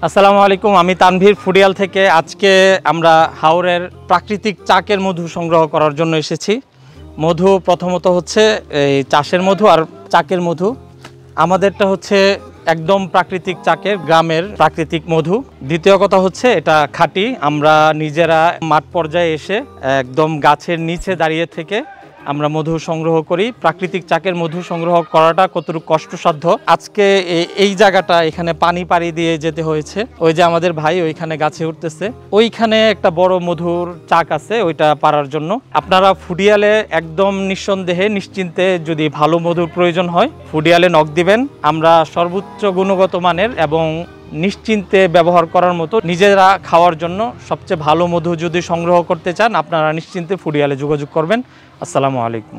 আসসালামু আলাইকুম, আমি তানভীর ফুডিয়াল থেকে। আজকে আমরা হাওরের প্রাকৃতিক চাকের মধু সংগ্রহ করার জন্য এসেছি। মধু প্রথমত হচ্ছে এই চাষের মধু আর চাকের মধু। আমাদেরটা হচ্ছে একদম প্রাকৃতিক চাকের গ্রামের প্রাকৃতিক মধু। দ্বিতীয় কথা হচ্ছে এটা খাঁটি। আমরা নিজেরা মাঠ পর্যায়ে এসে একদম গাছের নিচে দাঁড়িয়ে থেকে আমরা মধু সংগ্রহ করি। প্রাকৃতিক চাকের মধু সংগ্রহ করাটা কতটুকু কষ্টসাধ্য। আজকে এই জায়গাটা এখানে পানি পাড়ি দিয়ে যেতে হয়েছে। ওই যে আমাদের ভাই ওইখানে গাছে উঠতেছে, ওইখানে একটা বড় মধুর চাক আছে, ওইটা পাড়ার জন্য। আপনারা ফুডিয়ালে একদম নিঃসন্দেহে নিশ্চিন্তে যদি ভালো মধুর প্রয়োজন হয় ফুডিয়ালে নক দিবেন। আমরা সর্বোচ্চ গুণগত মানের এবং নিশ্চিন্তে ব্যবহার করার মতো নিজেরা খাওয়ার জন্য সবচেয়ে ভালো মধু যদি সংগ্রহ করতে চান আপনারা নিশ্চিন্তে ফুডিয়ালে যোগাযোগ করবেন। আসসালামু আলাইকুম।